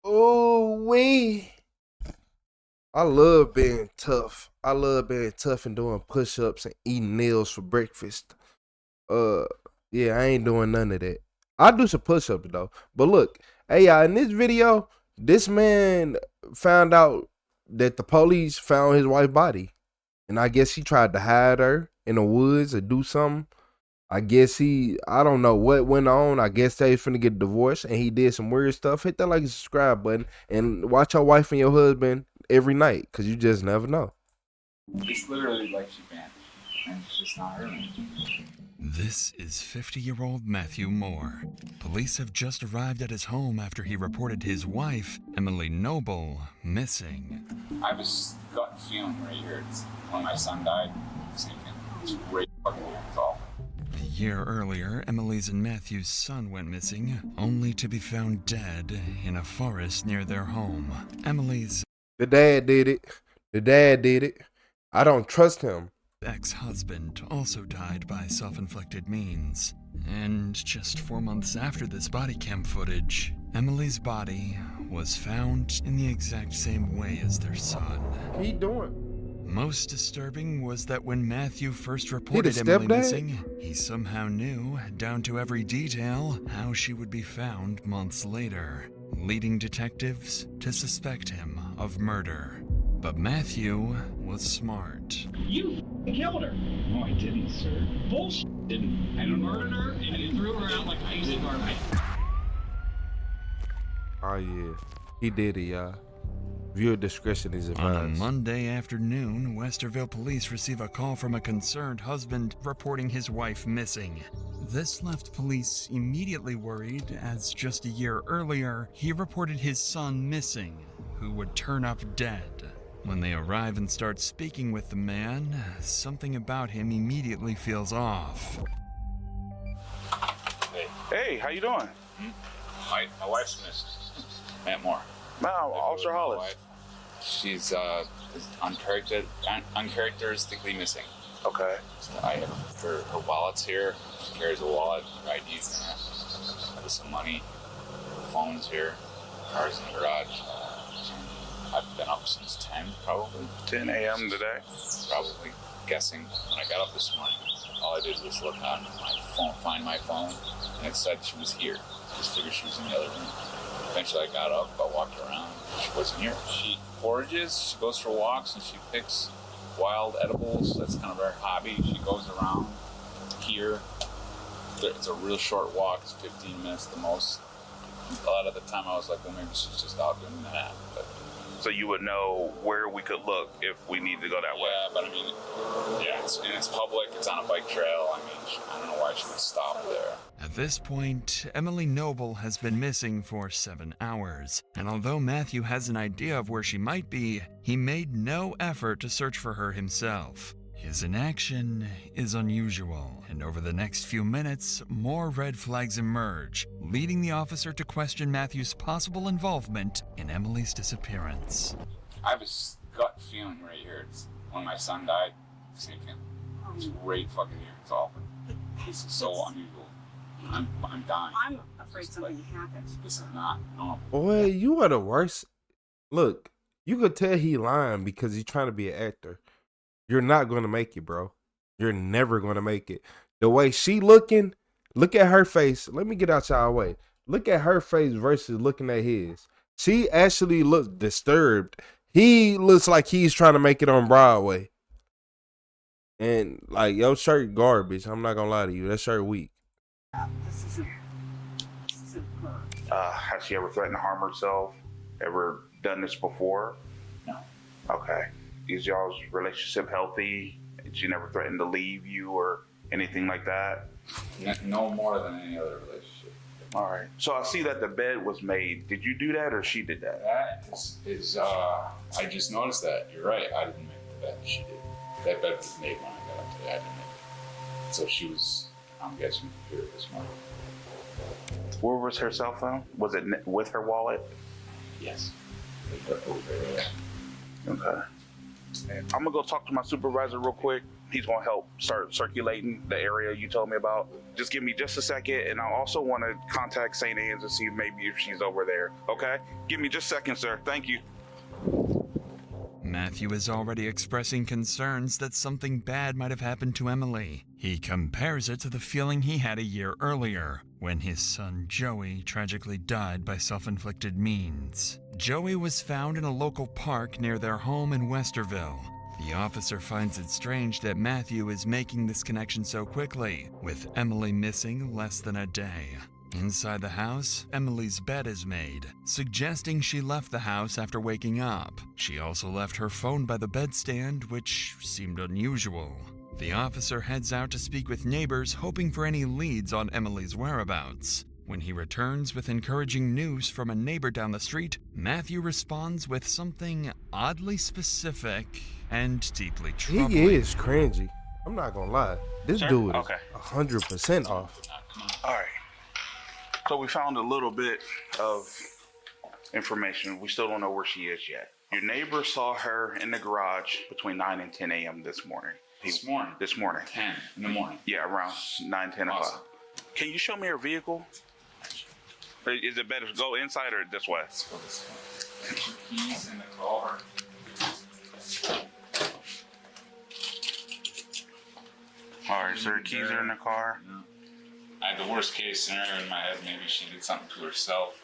Oh, we. I love being tough. I love being tough and doing push-ups and eating nails for breakfast. Uh, yeah, I ain't doing none of that. I do some push-ups though. But look, hey, in this video, this man found out that the police found his wife's body, and I guess he tried to hide her in the woods or do something. I guess I don't know what went on. I guess they finna get divorced and he did some weird stuff. Hit that like and subscribe button and watch your wife and your husband every night, because you just never know. It's literally like she vanished and it's just not her. This is 50-year-old Matthew Moore. Police have just arrived at his home after he reported his wife, Emily Noble, missing. I have a gut feeling right here. It's when my son died, same thing. It's right fucking weird. It's awful. A year earlier, Emily's and Matthew's son went missing, only to be found dead in a forest near their home. Emily's The dad did it. The dad did it. I don't trust him. ex-husband also died by self-inflicted means. And just 4 months after this body cam footage, Emily's body was found in the exact same way as their son. What he doing? Most disturbing was that when Matthew first reported Emily stepdad? missing, he somehow knew, down to every detail, how she would be found months later, leading detectives to suspect him of murder. But Matthew was smart. You killed her. No, I didn't, sir. Bullshit. Didn't. I murdered her and I threw her out like ice in garbage. Oh yeah, he did it, y'all. Viewer discretion is On a advised. Monday afternoon, Westerville police receive a call from a concerned husband reporting his wife missing. This left police immediately worried, as just a year earlier, he reported his son missing, who would turn up dead. When they arrive and start speaking with the man, something about him immediately feels off. Hey, how you doing? My wife's missing. Matt Moore. Wow, Officer My Hollis. wife. She's uncharacteristically missing. Okay. I have her wallet's here. She carries a wallet, her ID's in it. There's some money. Her phone's here. Car's in the garage. I've been up since 10, probably. 10 a.m. today? Probably. Guessing. When I got up this morning, all I did was look on my phone, find my phone, and it said she was here. I just figured she was in the other room. Eventually I got up, I walked around, she wasn't here. She forages, she goes for walks, and she picks wild edibles. That's kind of her hobby. She goes around here. It's a real short walk, it's 15 minutes the most. A lot of the time I was like, well, maybe she's just out doing that. But So you would know where we could look if we need to go that way. yeah, but I mean, yeah, it's public, it's on a bike trail. I mean, I don't know why she would stop there. At this point, Emily Noble has been missing for 7 hours, and although Matthew has an idea of where she might be, he made no effort to search for her himself. His inaction is unusual, and over the next few minutes, more red flags emerge, leading the officer to question Matthew's possible involvement in Emily's disappearance. I have a gut feeling right here. It's when my son died, same thing. It's right fucking here. It's awful. This is so unusual. I'm dying. I'm afraid something happened. This is not normal. Boy, you are the worst. Look, you could tell he lying because he's trying to be an actor. You're not going to make it, bro. You're never going to make it. The way she looking, look at her face. Let me get out y'all way. Look at her face versus looking at his. She actually looks disturbed. He looks like he's trying to make it on Broadway. And like, your shirt garbage. I'm not going to lie to you. That shirt weak. This isn't her. Has she ever threatened to harm herself? Ever done this before? No. Okay. Is y'all's relationship healthy? She never threatened to leave you or anything like that? No more than any other relationship. All right. So I see that the bed was made. Did you do that or she did that? That is I just noticed that. You're right. I didn't make the bed. She did. That bed was made when I got up today. I didn't make it. So she was, I'm guessing, here this morning. Where was her cell phone? Was it with her wallet? Yes. Okay. I'm gonna go talk to my supervisor real quick. He's going to help start circulating the area you told me about. Just give me just a second, and I also want to contact St. Anne's and see maybe if she's over there. Okay? Give me just a second, sir. Thank you. Matthew is already expressing concerns that something bad might have happened to Emily. He compares it to the feeling he had a year earlier, when his son Joey tragically died by self-inflicted means. Joey was found in a local park near their home in Westerville. The officer finds it strange that Matthew is making this connection so quickly, with Emily missing less than a day. Inside the house, Emily's bed is made, suggesting she left the house after waking up. She also left her phone by the bedstand, which seemed unusual. The officer heads out to speak with neighbors, hoping for any leads on Emily's whereabouts. When he returns with encouraging news from a neighbor down the street, Matthew responds with something oddly specific and deeply troubling. He is cringy. I'm not gonna lie. This Sir? dude is Okay. 100% off. All right. So we found a little bit of information. We still don't know where she is yet. Your neighbor saw her in the garage between 9 and 10 a.m. this morning. This morning? This morning. 10 in the morning. Yeah, around 9, 10 Awesome. o'clock. Can you show me her vehicle? Or is it better to go inside or this way? Let's go this way. Keys in the car. All right, so her keys are in the car. No. I had the worst case scenario in my head. Maybe she did something to herself.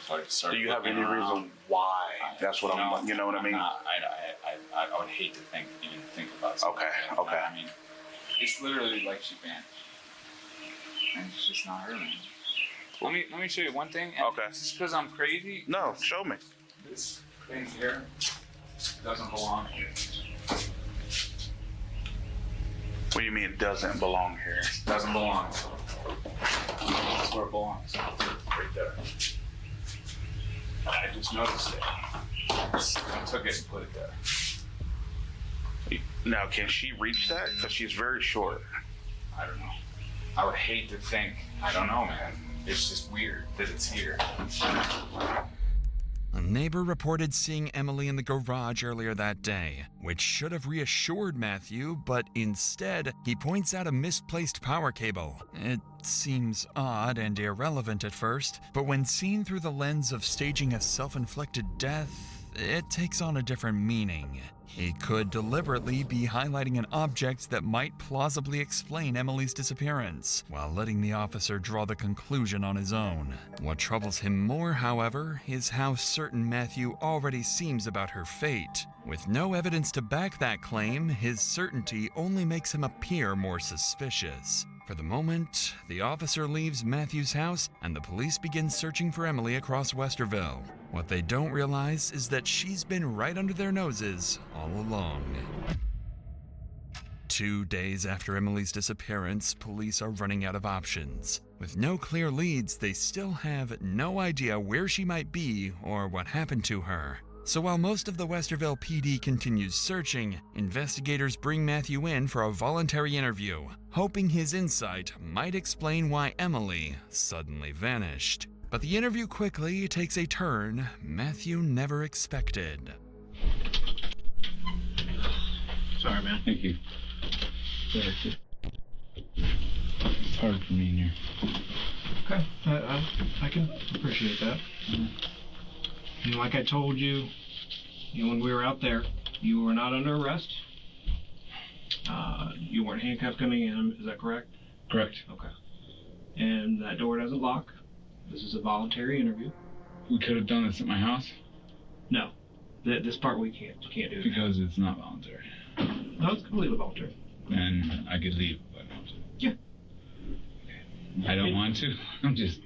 So I started Do you have looking any around. reason why? That's what I'm, you know what I mean? I would hate to even think about something. Okay, like that. okay. I mean, it's literally like she vanished. And it's just not her, man. Let me show you one thing. And Okay. This is because I'm crazy. No, show me. This thing here doesn't belong here. What do you mean it doesn't belong here? Doesn't belong. That's where it belongs. Right there. I just noticed it. I took it and put it there. Now, can she reach that? Because she's very short. I don't know. I would hate to think. I don't know, man. It's just weird that it's here. A neighbor reported seeing Emily in the garage earlier that day, which should have reassured Matthew, but instead, he points out a misplaced power cable. It seems odd and irrelevant at first, but when seen through the lens of staging a self-inflicted death, it takes on a different meaning. He could deliberately be highlighting an object that might plausibly explain Emily's disappearance, while letting the officer draw the conclusion on his own. What troubles him more, however, is how certain Matthew already seems about her fate. With no evidence to back that claim, his certainty only makes him appear more suspicious. For the moment, the officer leaves Matthew's house and the police begin searching for Emily across Westerville. What they don't realize is that she's been right under their noses all along. 2 days after Emily's disappearance, police are running out of options. With no clear leads, they still have no idea where she might be or what happened to her. So while most of the Westerville PD continues searching, investigators bring Matthew in for a voluntary interview, hoping his insight might explain why Emily suddenly vanished. But the interview quickly takes a turn Matthew never expected. Sorry, man. Thank you. It's It's hard for me in here. okay. I can appreciate that. And like I told you, when we were out there, you were not under arrest. You weren't handcuffed coming in. Is that correct? Correct. Okay. And that door doesn't lock. This is a voluntary interview. We could have done this at my house No, this part we can't do. because it's not voluntary. No, it's completely voluntary. And I could leave if I want to. Yeah. I don't want to. I'm just.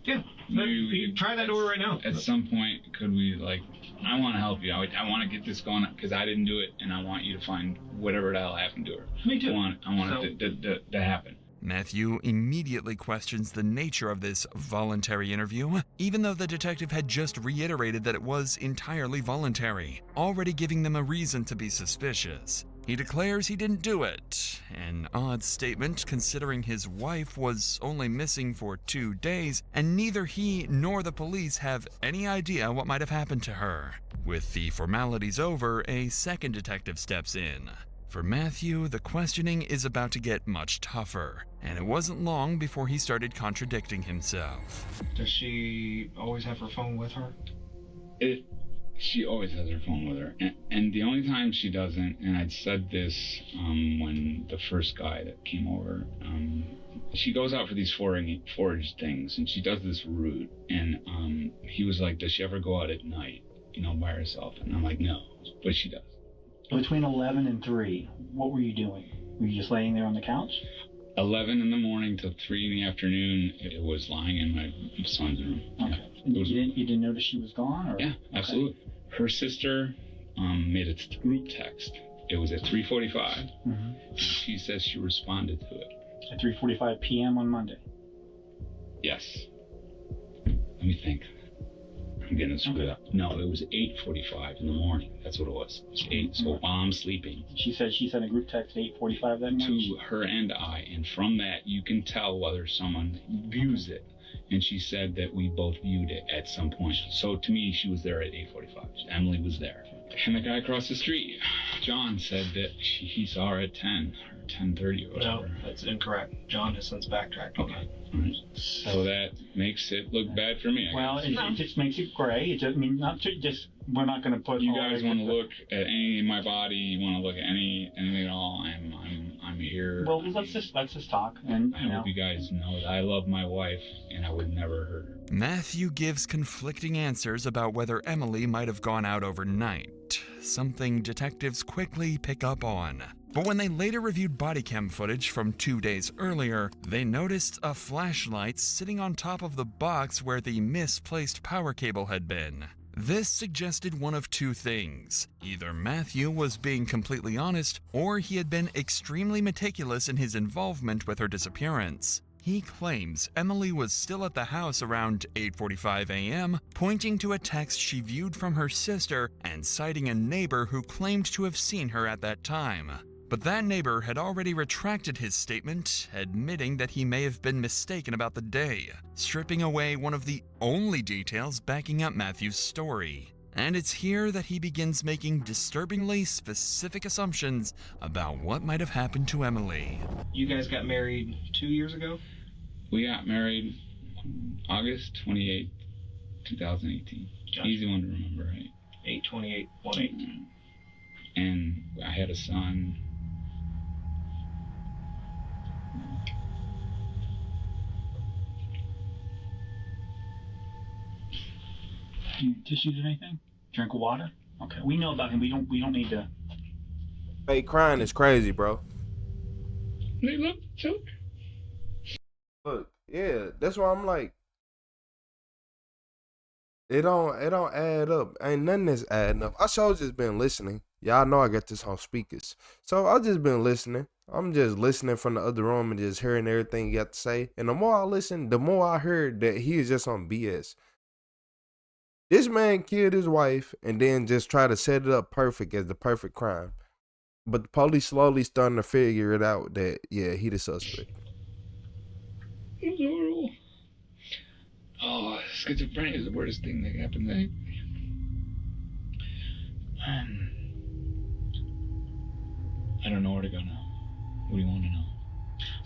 Yeah. Maybe we You could- try that door right now. At some point, could we, like, I want to help you. I want to get this going because I didn't do it, and I want you to find whatever the hell happened to her. Me too. I want it to happen. Matthew immediately questions the nature of this voluntary interview, even though the detective had just reiterated that it was entirely voluntary, already giving them a reason to be suspicious. He declares he didn't do it, an odd statement considering his wife was only missing for 2 days, and neither he nor the police have any idea what might have happened to her. With the formalities over, a second detective steps in. For Matthew, the questioning is about to get much tougher, and it wasn't long before he started contradicting himself. Does she always have her phone with her? She always has her phone with her, and the only time she doesn't, and I'd said this when the first guy that came over, she goes out for these forage things, and she does this route, and he was like, does she ever go out at night, by herself? And I'm like, no, but she does. Between 11 and 3, what were you doing? Were you just laying there on the couch? 11 in the morning till 3 in the afternoon, it was lying in my son's room. Okay. Yeah. You didn't notice she was gone? Or? Yeah, absolutely. Okay. Her sister made a group text. It was at 3:45. Mm-hmm. She says she responded to it. At 3:45 p.m. on Monday? Yes. Let me think. I'm getting this screwed up. No, it was 8:45 in the morning. That's what it was. It was 8, so while I'm sleeping. She sent a group text at 8:45 that morning? To her and I, and from that you can tell whether someone views it. And she said that we both viewed it at some point. So to me, she was there at 8:45. Emily was there. And the guy across the street, John, said that he saw her at 10 or 10:30 or whatever. No, that's incorrect. John has since backtracked. Okay. All right. So that makes it look bad for me, I guess. It just makes it gray. We're not going to put. You guys want to look at any of my body? You want to look at anything at all? I'm here. Well, let's just talk. And I hope you guys know that I love my wife and I would never hurt her. Matthew gives conflicting answers about whether Emily might have gone out overnight, something detectives quickly pick up on. But when they later reviewed bodycam footage from 2 days earlier, they noticed a flashlight sitting on top of the box where the misplaced power cable had been. This suggested one of two things. Either Matthew was being completely honest, or he had been extremely meticulous in his involvement with her disappearance. He claims Emily was still at the house around 8:45 a.m., pointing to a text she viewed from her sister and citing a neighbor who claimed to have seen her at that time. But that neighbor had already retracted his statement, admitting that he may have been mistaken about the day, stripping away one of the only details backing up Matthew's story. And it's here that he begins making disturbingly specific assumptions about what might have happened to Emily. You guys got married 2 years ago? We got married August 28, 2018. Gotcha. Easy one to remember, right? 8/28/18. And I had a son. Do you tissues or anything? Drink of water? Okay. We know about him. We don't need to. Hey, crying is crazy, bro. They look choke. Look, yeah, that's why I'm like, it don't add up. Ain't nothing that's adding up. I sure just been listening. Y'all know I got this on speakers, so I just been listening. I'm just listening from the other room and just hearing everything you got to say. And the more I listen, the more I heard that he is just on BS. This man killed his wife and then just try to set it up perfect as the perfect crime. But the police slowly starting to figure it out that, yeah, he the suspect. It's horrible. Oh, schizophrenia is the worst thing that happened to me. I don't know where to go now. What do you want to know?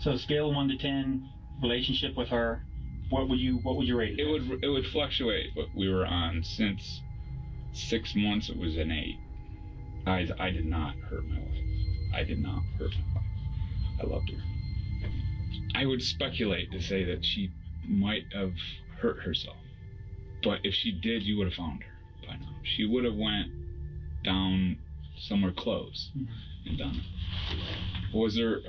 So scale of 1 to 10, relationship with her. What would you rate it? It would fluctuate, but we were on since 6 months. It was an 8. I did not hurt my wife. I did not hurt my wife. I loved her. I would speculate to say that she might have hurt herself, but if she did, you would have found her by now. She would have went down somewhere close and done it. Was there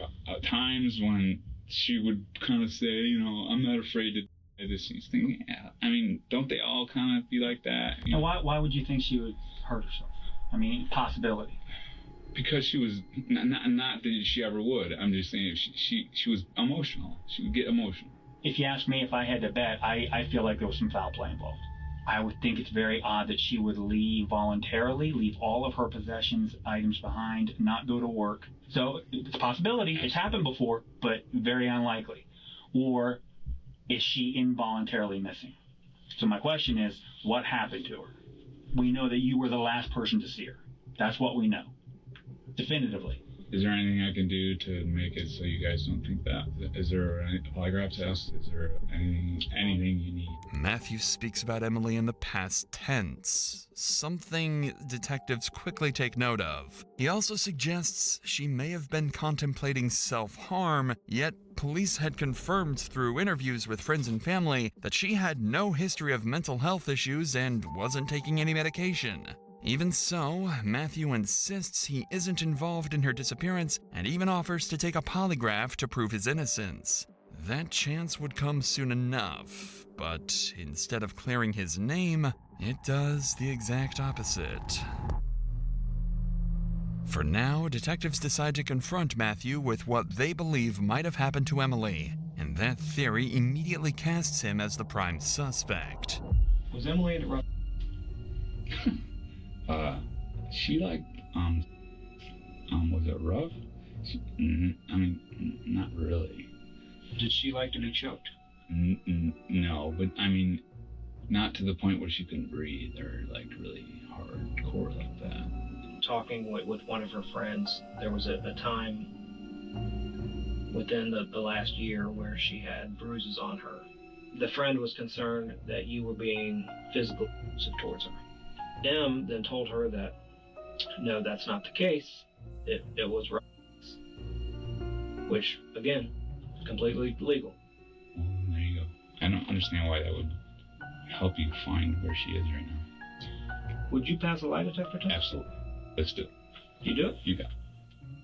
times when she would kind of say, I'm not afraid to do this thing? Yeah. I mean, don't they all kind of be like that? And why would you think she would hurt herself? I mean, possibility. Because she was not that she ever would. I'm just saying she was emotional. She would get emotional. If you ask me if I had to bet, I feel like there was some foul play involved. I would think it's very odd that she would leave voluntarily, leave all of her possessions, items behind, not go to work. So it's a possibility. It's happened before, but very unlikely. Or is she involuntarily missing? So my question is, what happened to her? We know that you were the last person to see her. That's what we know. Definitively. Is there anything I can do to make it so you guys don't think that? Is there a polygraph test? Is there anything you need? Matthew speaks about Emily in the past tense, something detectives quickly take note of. He also suggests she may have been contemplating self-harm, yet police had confirmed through interviews with friends and family that she had no history of mental health issues and wasn't taking any medication. Even so, Matthew insists he isn't involved in her disappearance and even offers to take a polygraph to prove his innocence. That chance would come soon enough, but instead of clearing his name, it does the exact opposite. For now, detectives decide to confront Matthew with what they believe might have happened to Emily, and that theory immediately casts him as the prime suspect. Was Emily in it rough? She was it rough? Not really. Did she like to be choked? No, but not to the point where she couldn't breathe or like really hardcore like that. Talking with one of her friends, there was a time within the last year where she had bruises on her. The friend was concerned that you were being physically abusive towards her. M then told her that, no, that's not the case. It was rough, which, again, is completely legal. Well, there you go. I don't understand why that would help you find where she is right now. Would you pass a lie detector test? Absolutely. Let's do it. You do it? You got it.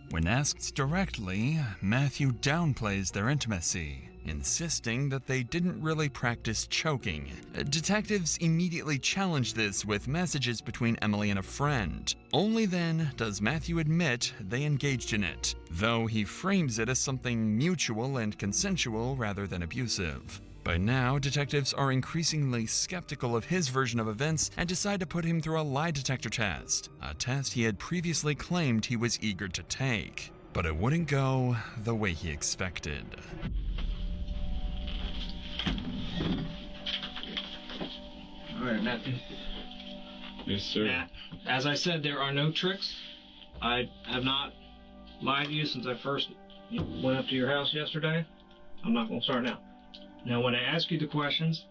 When asked directly, Matthew downplays their intimacy, insisting that they didn't really practice choking. Detectives immediately challenge this with messages between Emily and a friend. Only then does Matthew admit they engaged in it, though he frames it as something mutual and consensual rather than abusive. By now, detectives are increasingly skeptical of his version of events and decide to put him through a lie detector test, a test he had previously claimed he was eager to take. But it wouldn't go the way he expected. All right, Matthew. Yes, sir. As I said, there are no tricks. I have not lied to you since I first went up to your house yesterday. I'm not going to start now. Now, when I ask you the questions,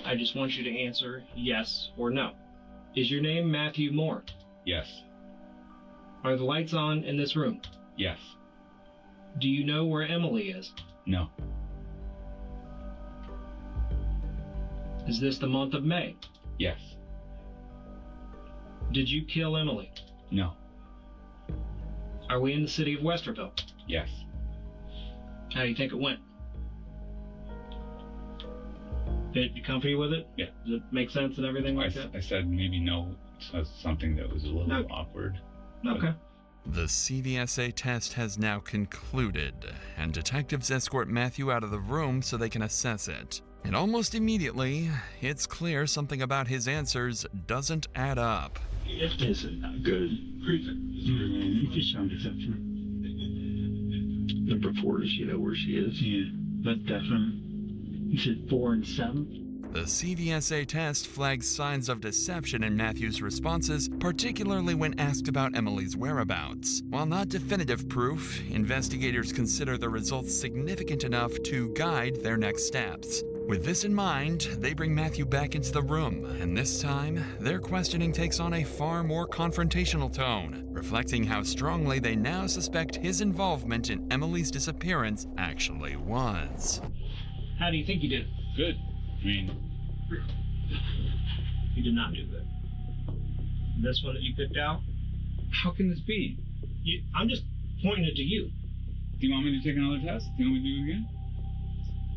I just want you to answer yes or no. Is your name Matthew Moore? Yes. Are the lights on in this room? Yes. Do you know where Emily is? No. Is this the month of May? Yes. Did you kill Emily? No. Are we in the city of Westerville? Yes. How do you think it went? You comfy with it? Yeah. Does it make sense and everything like that? I said maybe no, something that was a little No. awkward. Okay. The CVSA test has now concluded, and detectives escort Matthew out of the room so they can assess it. And almost immediately, it's clear something about his answers doesn't add up. If this is not good, you just show deception. Number 4, does she know where she is? Yeah, that's definitely. You said 4 and 7? The CVSA test flags signs of deception in Matthew's responses, particularly when asked about Emily's whereabouts. While not definitive proof, investigators consider the results significant enough to guide their next steps. With this in mind, they bring Matthew back into the room, and this time, their questioning takes on a far more confrontational tone, reflecting how strongly they now suspect his involvement in Emily's disappearance actually was. How do you think you did? Good. You did not do good. This one that you picked out? How can this be? I'm just pointing it to you. Do you want me to take another test? Do you want me to do it again?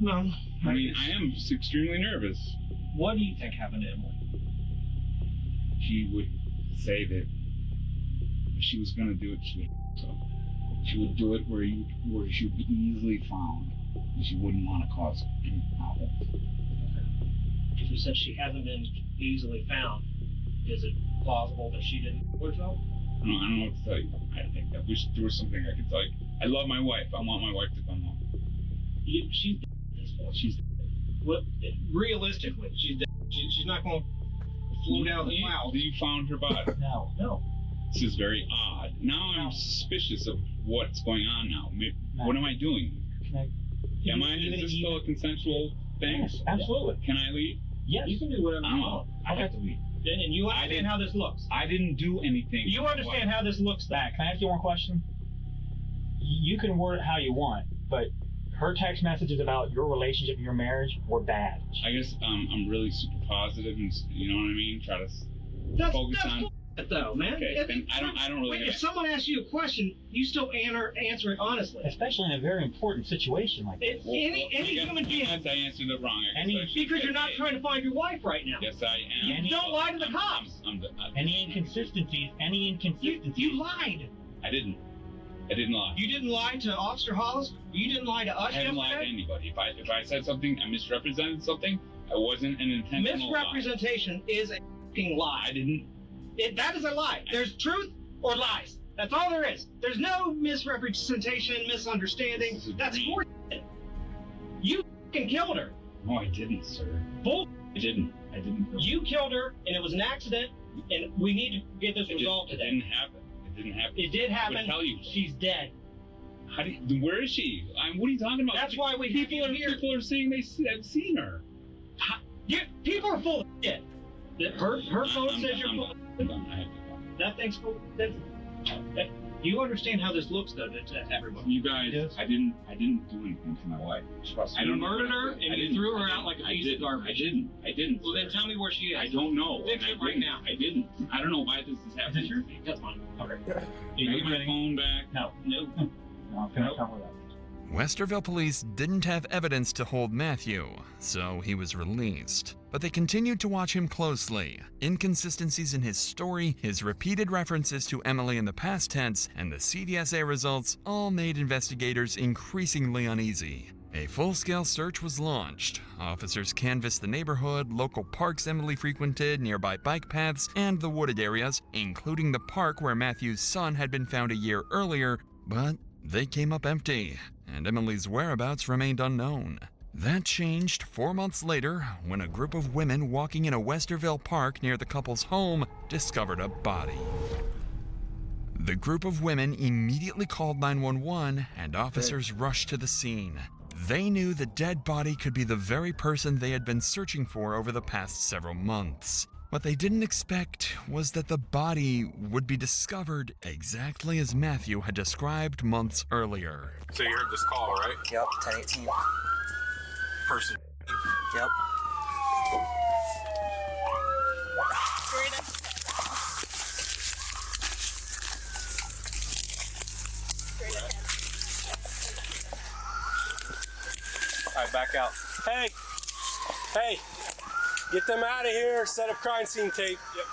No. I am extremely nervous. What do you think happened to Emily? She would say that if she was going to do it, she would do it where she would be easily found, and she wouldn't want to cause any problems. You said she hasn't been easily found. Is it plausible that she didn't kill herself? I don't know what to tell you. I wish there was something I could tell you. I love my wife. I want my wife to come home. She's dead at this point. She's Well, realistically, she's dead. She's not going to float out of the clouds. You found her body. No. This is very odd. Now I'm suspicious of what's going on now. What am I doing? Is this still a consensual thing? Yes, absolutely. Can I leave? Yes. You can do whatever you want. I have to leave. And you understand how this looks. I didn't do anything. You understand how this looks back. Can I ask you one question? You can word it how you want, but her text messages about your relationship and your marriage were bad. I guess I'm really super positive, and you know what I mean. Try to focus on. Though, man. Okay, then I don't really. If someone asks you a question, you still answer it honestly. Especially in a very important situation like this. Any human being. I answered it wrong. Because you're not trying to find your wife right now. Yes, I am. You don't lie to the cops. Any inconsistencies? You lied. I didn't lie. You didn't lie to Officer Hollis. You didn't lie to us. I haven't lied to anybody. If I said something, I misrepresented something. I wasn't an intentional misrepresentation is a f***ing lie. I didn't. That is a lie. There's truth or lies. That's all there is. There's no misrepresentation, misunderstanding. That's bull. You f***ing killed her. No, I didn't, sir. Bull. I didn't. You killed her, and it was an accident, and we need to get this resolved today. It didn't happen. It did happen. I would tell you. She's dead. Where is she? What are you talking about? That's why people are saying have seen her. People are full of shit. Her phone says you're full. That thing's full. You understand how this looks, though, to everybody. You guys, I didn't do anything to my wife. I murdered her and you threw her out like a piece of garbage. I didn't. Well, then tell me where she is. I don't know. Fix it right now. I didn't. I don't know why this is happening. Is this your thing? That's fine. Okay. Get my phone back. No. I'm gonna cover that. Westerville police didn't have evidence to hold Matthew, so he was released. But they continued to watch him closely. Inconsistencies in his story, his repeated references to Emily in the past tense, and the CVSA results all made investigators increasingly uneasy. A full-scale search was launched. Officers canvassed the neighborhood, local parks Emily frequented, nearby bike paths, and the wooded areas, including the park where Matthew's son had been found a year earlier, but they came up empty, and Emily's whereabouts remained unknown. That changed 4 months later when a group of women walking in a Westerville park near the couple's home discovered a body. The group of women immediately called 911 and officers rushed to the scene. They knew the dead body could be the very person they had been searching for over the past several months. What they didn't expect was that the body would be discovered exactly as Matthew had described months earlier. So you heard this call, right? Yep, 1018. Person. Yep. All right, back out. Hey! Hey! Get them out of here. Set up crime scene tape. Yep.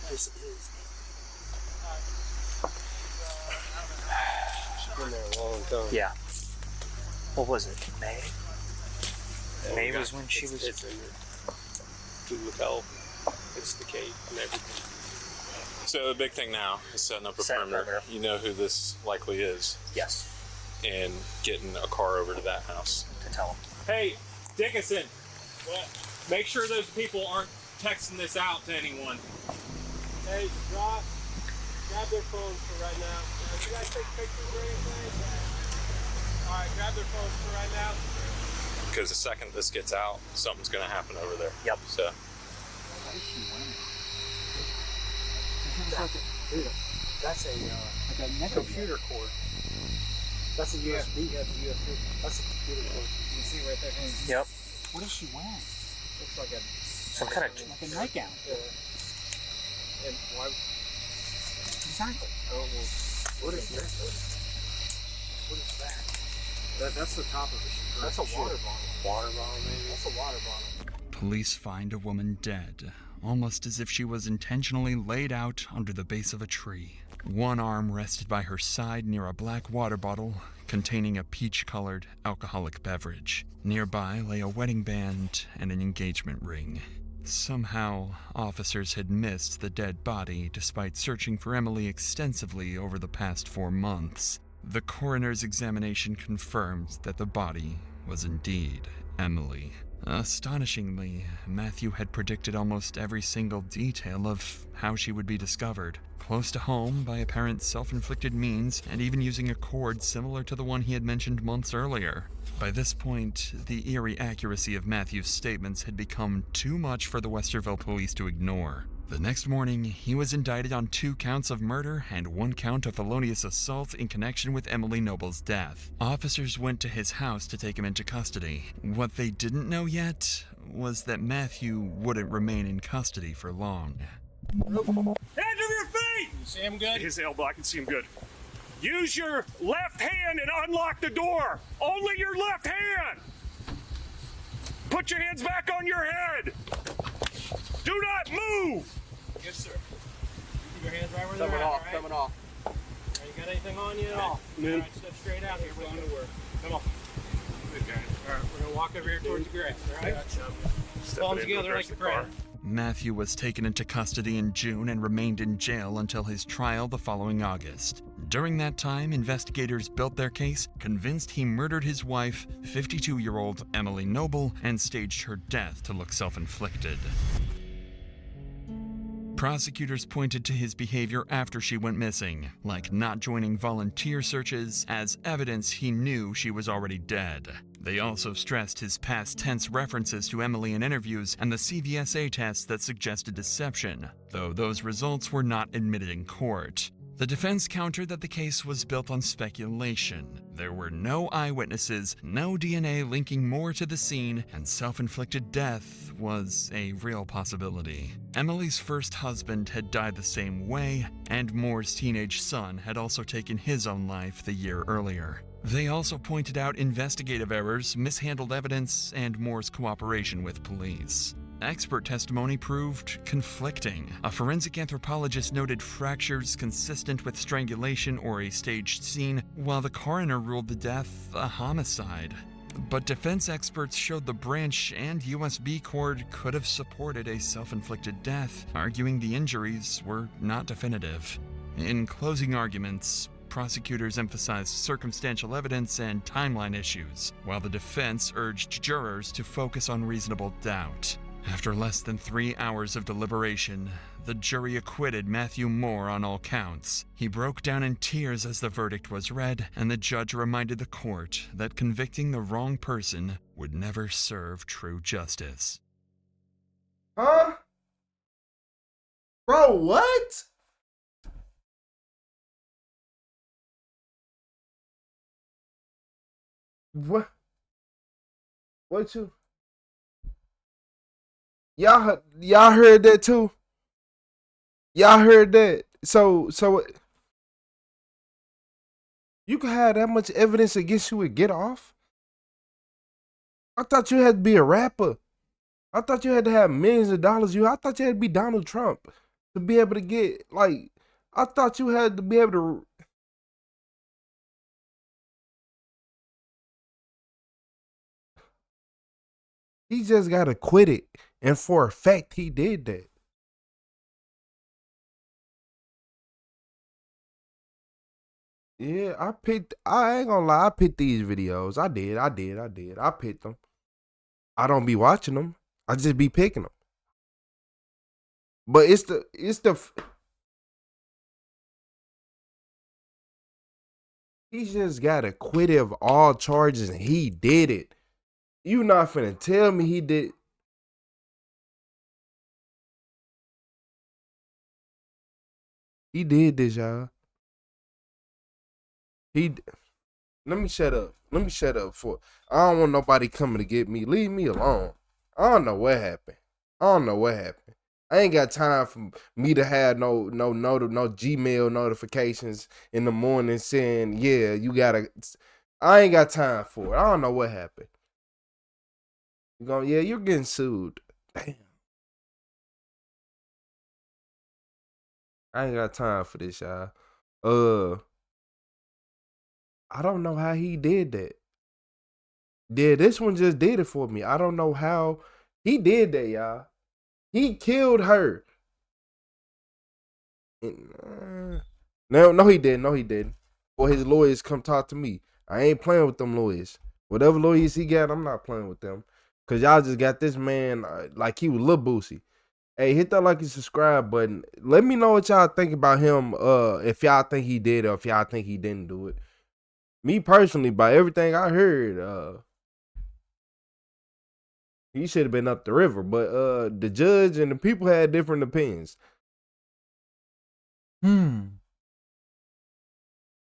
This is. She's been there a long time. Yeah. What was it? May? May was when she was. It's in the lapel. It's the cape and everything. So the big thing now is setting up a perimeter. You know who this likely is. Yes. And getting a car over to that house. To tell them. Hey, Dickinson. What? Make sure those people aren't texting this out to anyone. Hey, Ross, grab their phones for right now. You guys take pictures or anything? All right, grab their phones for right now. Because the second this gets out, something's going to happen over there. Yep. So. That's a computer cord. That's a USB. Yeah, it's a USB. That's a computer cord. You can see right there. Yep. What is she wearing? Looks like some kind of like a nightgown. Yeah. And why? Exactly. Oh well. What is that? What is that? That's the top of it. That's a water bottle. Water bottle, maybe. That's a water bottle. Police find a woman dead, almost as if she was intentionally laid out under the base of a tree. One arm rested by her side near a black water bottle containing a peach-colored alcoholic beverage. Nearby lay a wedding band and an engagement ring. Somehow, officers had missed the dead body despite searching for Emily extensively over the past 4 months. The coroner's examination confirmed that the body was indeed Emily. Astonishingly, Matthew had predicted almost every single detail of how she would be discovered. Close to home, by apparent self-inflicted means, and even using a cord similar to the one he had mentioned months earlier. By this point, the eerie accuracy of Matthew's statements had become too much for the Westerville police to ignore. The next morning, he was indicted on 2 counts of murder and 1 count of felonious assault in connection with Emily Noble's death. Officers went to his house to take him into custody. What they didn't know yet was that Matthew wouldn't remain in custody for long. Hands over your feet! You see him good? His elbow, I can see him good. Use your left hand and unlock the door. Only your left hand. Put your hands back on your head. Do not move. Yes, sir. Keep your hands right where they're at, all right? Coming off. All right, you got anything on you at all? No. All right, step straight out here. We're going to work. Come on. Good, guys. All right, we're going to walk over here towards the grass, all right? Palms together like a prayer. Matthew was taken into custody in June and remained in jail until his trial the following August. During that time, investigators built their case, convinced he murdered his wife, 52-year-old Emily Noble, and staged her death to look self-inflicted. Prosecutors pointed to his behavior after she went missing, like not joining volunteer searches, as evidence he knew she was already dead. They also stressed his past tense references to Emily in interviews and the CVSA tests that suggested deception, though those results were not admitted in court. The defense countered that the case was built on speculation. There were no eyewitnesses, no DNA linking Moore to the scene, and self-inflicted death was a real possibility. Emily's first husband had died the same way, and Moore's teenage son had also taken his own life the year earlier. They also pointed out investigative errors, mishandled evidence, and Moore's cooperation with police. Expert testimony proved conflicting. A forensic anthropologist noted fractures consistent with strangulation or a staged scene, while the coroner ruled the death a homicide. But defense experts showed the branch and USB cord could have supported a self-inflicted death, arguing the injuries were not definitive. In closing arguments, prosecutors emphasized circumstantial evidence and timeline issues, while the defense urged jurors to focus on reasonable doubt. After less than 3 hours of deliberation, the jury acquitted Matthew Moore on all counts. He broke down in tears as the verdict was read, and the judge reminded the court that convicting the wrong person would never serve true justice. Huh? Bro, what? What? What you? Y'all heard that too? Y'all heard that? So you could have that much evidence against you and get off? I thought you had to be a rapper. I thought you had to have millions of dollars. I thought you had to be Donald Trump to be able to get, like, I thought you had to be able to. He just got acquitted. And for a fact, he did that. Yeah, I ain't gonna lie, I picked these videos. I did. I picked them. I don't be watching them. I just be picking them. But he just got acquitted of all charges and he did it. You not finna tell me he did. He did this, y'all. Let me shut up. I don't want nobody coming to get me. Leave me alone. I don't know what happened. I ain't got time for me to have no Gmail notifications in the morning saying, yeah, you gotta. I ain't got time for it. I don't know what happened. Yeah, you're getting sued. Damn. I ain't got time for this, y'all. I don't know how he did that. Yeah, this one just did it for me. I don't know how he did that, y'all. He killed her. No, he didn't. Or his lawyers come talk to me. I ain't playing with them lawyers. Whatever lawyers he got, I'm not playing with them. Cause y'all just got this man like he was Lil Boosie. Hey, hit that like and subscribe button. Let me know what y'all think about him. If y'all think he did or if y'all think he didn't do it. Me personally, by everything I heard, he should have been up the river. But the judge and the people had different opinions.